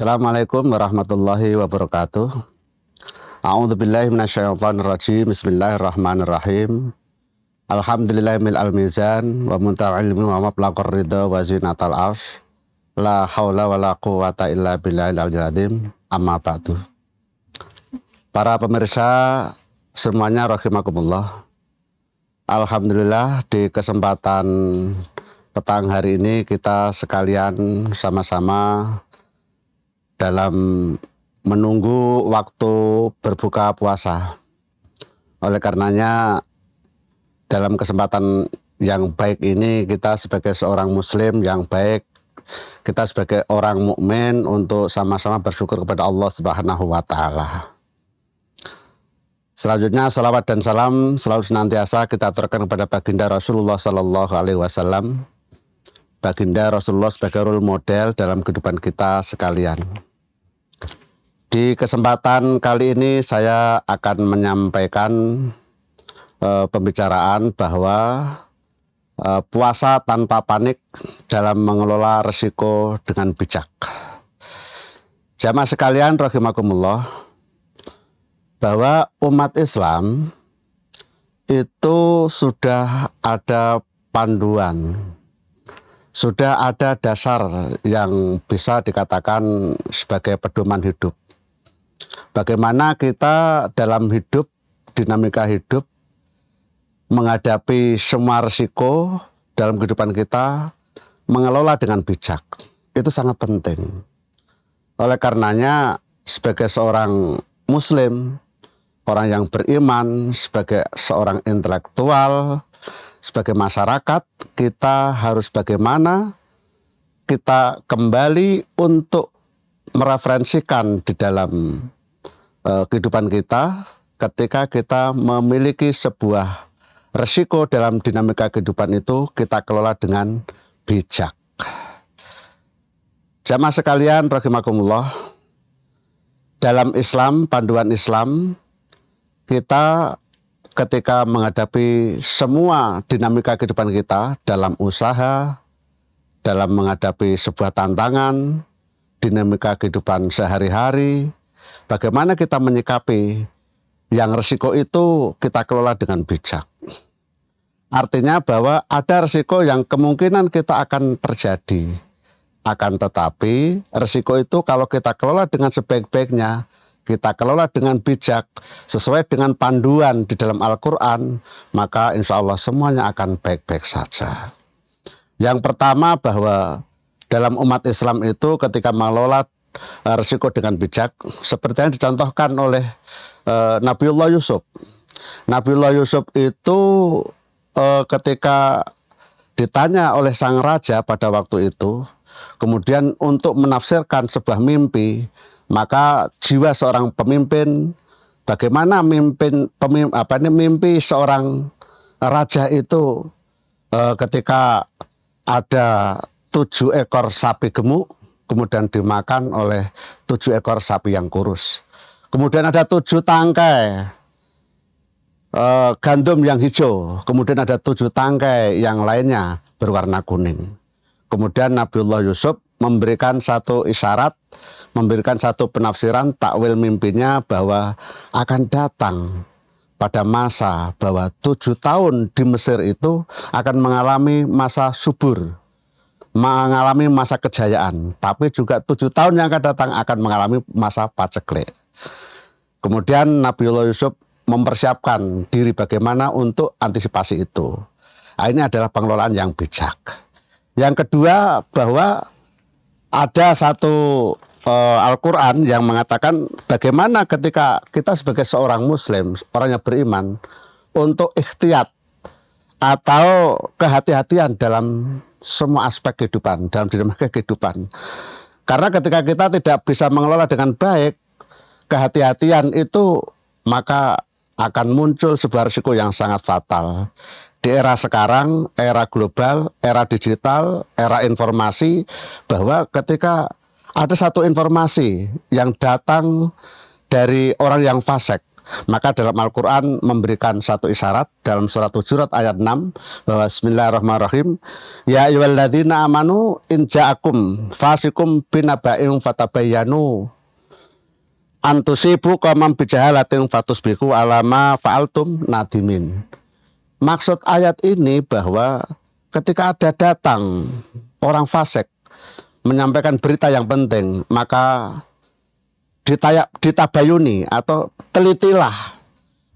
Assalamualaikum warahmatullahi wabarakatuh. A'udzubillahi minasyaitonirrajim. Bismillahirrahmanirrahim. Alhamdulillahil mizan wa munta'al ilmi wa mablaghr ridha wa zinatal arsh. La haula wala quwata illa billahil aliyyil azim. Amma ba'du. Para pemirsa semuanya rahimakumullah. Alhamdulillah di kesempatan petang hari ini kita sekalian sama-sama dalam menunggu waktu berbuka puasa. Oleh karenanya dalam kesempatan yang baik ini kita sebagai seorang muslim yang baik, kita sebagai orang mukmin untuk sama-sama bersyukur kepada Allah Subhanahu wa taala. Selanjutnya salawat dan salam selalu senantiasa kita aturkan kepada baginda Rasulullah sallallahu alaihi wasallam. Baginda Rasulullah sebagai role model dalam kehidupan kita sekalian. Di kesempatan kali ini saya akan menyampaikan pembicaraan bahwa puasa tanpa panik dalam mengelola risiko dengan bijak. Jamaah sekalian rahimakumullah, bahwa umat Islam itu sudah ada panduan, sudah ada dasar yang bisa dikatakan sebagai pedoman hidup. Bagaimana kita dalam hidup, dinamika hidup, menghadapi semua risiko dalam kehidupan kita, mengelola dengan bijak. Itu sangat penting. Oleh karenanya, sebagai seorang muslim, orang yang beriman, sebagai seorang intelektual, sebagai masyarakat, kita harus bagaimana kita kembali untuk mereferensikan di dalam kehidupan kita ketika kita memiliki sebuah resiko dalam dinamika kehidupan itu kita kelola dengan bijak. Jamaah sekalian rahimakumullah, dalam Islam, panduan Islam, kita ketika menghadapi semua dinamika kehidupan kita dalam usaha, dalam menghadapi sebuah tantangan, dinamika kehidupan sehari-hari, bagaimana kita menyikapi yang risiko itu kita kelola dengan bijak. Artinya bahwa ada risiko yang kemungkinan kita akan terjadi. Akan tetapi risiko itu kalau kita kelola dengan sebaik-baiknya, kita kelola dengan bijak, sesuai dengan panduan di dalam Al-Quran, maka insya Allah semuanya akan baik-baik saja. Yang pertama bahwa dalam umat Islam itu ketika mengelola risiko dengan bijak, seperti yang dicontohkan oleh Nabiullah Yusuf. Nabiullah Yusuf itu ketika ditanya oleh sang raja pada waktu itu, kemudian untuk menafsirkan sebuah mimpi, maka jiwa seorang pemimpin, bagaimana mimpi seorang raja itu ketika ada 7 ekor sapi gemuk, kemudian dimakan oleh 7 ekor sapi yang kurus. Kemudian ada 7 tangkai gandum yang hijau, kemudian ada 7 tangkai yang lainnya berwarna kuning. Kemudian Nabiullah Yusuf memberikan satu isyarat, memberikan satu penafsiran takwil mimpinya bahwa akan datang pada masa bahwa 7 tahun di Mesir itu akan mengalami masa subur, mengalami masa kejayaan, tapi juga 7 tahun yang akan datang akan mengalami masa paceklik. Kemudian Nabiullah Yusuf mempersiapkan diri bagaimana untuk antisipasi itu. Nah, ini adalah pengelolaan yang bijak. Yang kedua bahwa ada satu Al-Quran yang mengatakan bagaimana ketika kita sebagai seorang muslim, orang yang beriman, untuk ikhtiyat atau kehati-hatian dalam semua aspek kehidupan, dalam dinamika kehidupan. Karena ketika kita tidak bisa mengelola dengan baik kehati-hatian itu, maka akan muncul sebuah risiko yang sangat fatal. Di era sekarang, era global, era digital, era informasi, bahwa ketika ada satu informasi yang datang dari orang yang fasik, Maka dalam Al-Quran memberikan satu isyarat dalam surat Hujurat ayat 6 bahwa bismillahirrahmanirrahim, ya ayyuhalladzina amanu in ja'akum fasikum binaba'in fatabayyanu antusibu qauman bijahalatin fatusbihu alama fa'altum nadimin. Maksud ayat ini bahwa ketika ada datang orang fasik menyampaikan berita yang penting, maka ditabayuni atau telitilah,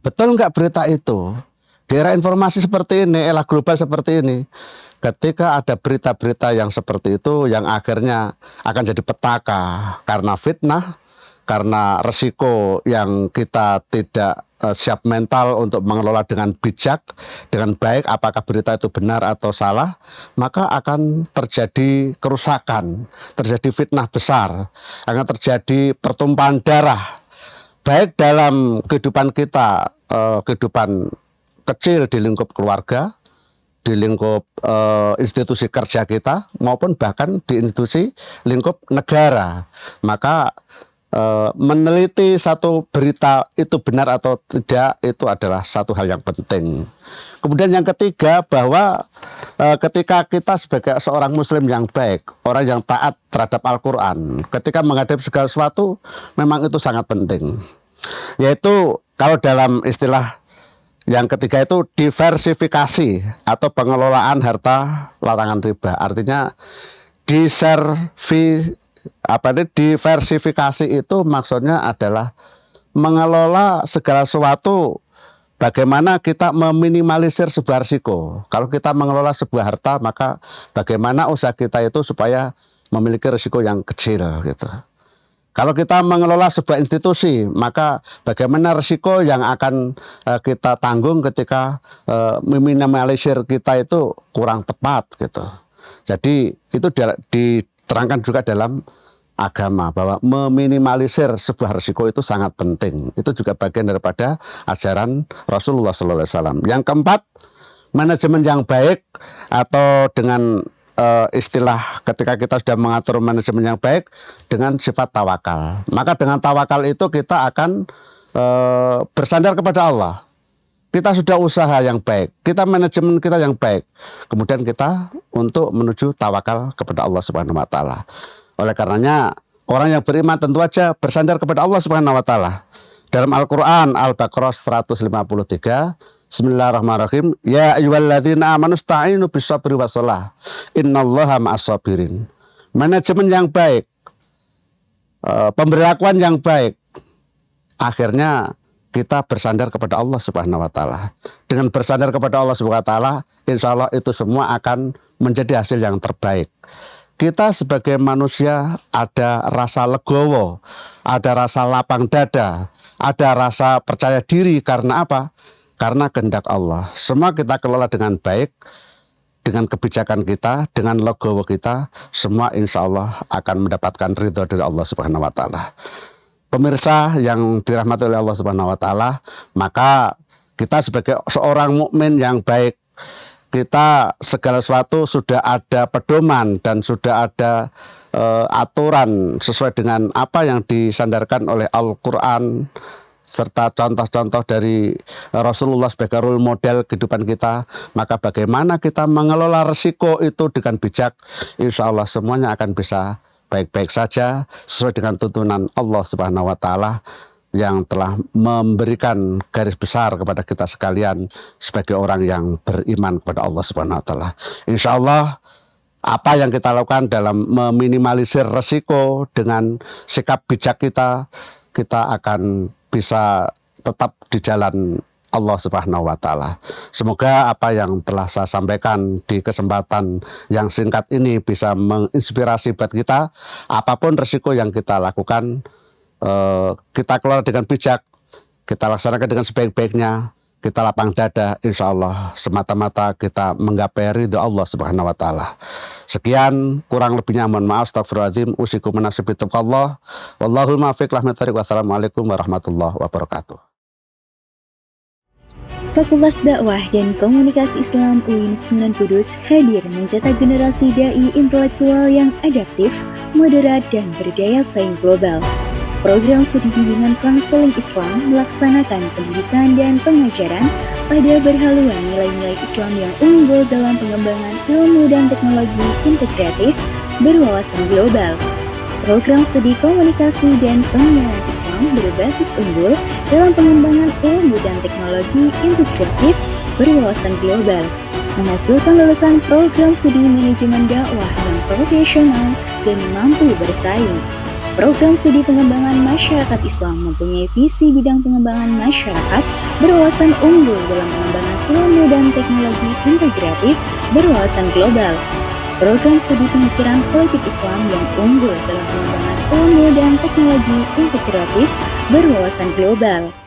betul nggak berita itu. Di era informasi seperti ini, era global seperti ini, ketika ada berita-berita yang seperti itu yang akhirnya akan jadi petaka karena fitnah, karena resiko yang kita tidak siap mental untuk mengelola dengan bijak, dengan baik, apakah berita itu benar atau salah, maka akan terjadi kerusakan, terjadi fitnah besar, akan terjadi pertumpahan darah, baik dalam kehidupan kita, kehidupan kecil di lingkup keluarga, di lingkup institusi kerja kita, maupun bahkan di institusi lingkup negara. Maka meneliti satu berita itu benar atau tidak itu adalah satu hal yang penting. Kemudian yang ketiga, bahwa ketika kita sebagai seorang muslim yang baik, orang yang taat terhadap Al-Quran, ketika menghadapi segala sesuatu memang itu sangat penting. Yaitu kalau dalam istilah yang ketiga itu diversifikasi atau pengelolaan harta larangan riba. Artinya diversifikasi itu maksudnya adalah mengelola segala sesuatu, bagaimana kita meminimalisir sebuah risiko. Kalau kita mengelola sebuah harta, maka bagaimana usaha kita itu supaya memiliki risiko yang kecil gitu. Kalau kita mengelola sebuah institusi, maka bagaimana risiko yang akan kita tanggung ketika meminimalisir kita itu kurang tepat gitu. Jadi itu diterangkan juga dalam agama bahwa meminimalisir sebuah risiko itu sangat penting. Itu juga bagian daripada ajaran Rasulullah SAW. Yang keempat, manajemen yang baik, atau dengan istilah ketika kita sudah mengatur manajemen yang baik dengan sifat tawakal. Maka dengan tawakal itu kita akan bersandar kepada Allah. Kita sudah usaha yang baik, kita manajemen kita yang baik, kemudian kita untuk menuju tawakal kepada Allah Subhanahu wa taala. Oleh karenanya orang yang beriman tentu aja bersandar kepada Allah Subhanahu wa taala. Dalam Al-Qur'an Al-Baqarah 153, Bismillahirrahmanirrahim, ya ayyuhalladzina amanu sta'inu bis-sabri was-shalah, innallaha ma'as-sabirin. Manajemen yang baik, pemberlakuan yang baik, akhirnya kita bersandar kepada Allah Subhanahu wa taala. Dengan bersandar kepada Allah Subhanahu wa taala, insya Allah itu semua akan menjadi hasil yang terbaik. Kita sebagai manusia ada rasa legowo, ada rasa lapang dada, ada rasa percaya diri. Karena apa? Karena kehendak Allah. Semua kita kelola dengan baik, dengan kebijakan kita, dengan legowo kita, semua insya Allah akan mendapatkan ridho dari Allah Subhanahu wa taala. Pemirsa yang dirahmati oleh Allah Subhanahu wa taala, maka kita sebagai seorang mukmin yang baik, kita segala sesuatu sudah ada pedoman dan sudah ada aturan sesuai dengan apa yang disandarkan oleh Al-Quran serta contoh-contoh dari Rasulullah sebagai role model kehidupan kita. Maka bagaimana kita mengelola risiko itu dengan bijak, insya Allah semuanya akan bisa baik-baik saja sesuai dengan tuntunan Allah Subhanahu wa taala yang telah memberikan garis besar kepada kita sekalian sebagai orang yang beriman kepada Allah Subhanahu wa taala. Insya Allah apa yang kita lakukan dalam meminimalisir risiko dengan sikap bijak kita, kita akan bisa tetap di jalan Allah Subhanahu wa taala. Semoga apa yang telah saya sampaikan di kesempatan yang singkat ini bisa menginspirasi buat kita. Apapun risiko yang kita lakukan, kita kelola dengan bijak, kita laksanakan dengan sebaik-baiknya, kita lapang dada, insya Allah semata-mata kita menggapai ridho Allah Subhanahu wa taala. Sekian, kurang lebihnya mohon maaf, astagfirullahaladzim, usikum menasib Allah. Wallahul muwaffiq. Wassalamualaikum warahmatullahi wabarakatuh. Fakultas Dakwah dan Komunikasi Islam UIN Sunan Kudus hadir mencetak generasi dai intelektual yang adaptif, moderat, dan berdaya saing global. Program studi bimbingan konseling Islam melaksanakan pendidikan dan pengajaran pada berhaluan nilai-nilai Islam yang unggul dalam pengembangan ilmu dan teknologi integratif berwawasan global. Program studi komunikasi dan penyiaran Islam berbasis unggul dalam pengembangan ilmu dan teknologi integratif berwawasan global, menghasilkan lulusan program studi manajemen dakwah yang profesional dan mampu bersaing. Program studi pengembangan masyarakat Islam mempunyai visi bidang pengembangan masyarakat berwawasan unggul dalam pengembangan ilmu dan teknologi integratif berwawasan global. Program studi pemikiran politik Islam yang unggul dalam pengembangan ilmu dan teknologi integratif berwawasan global.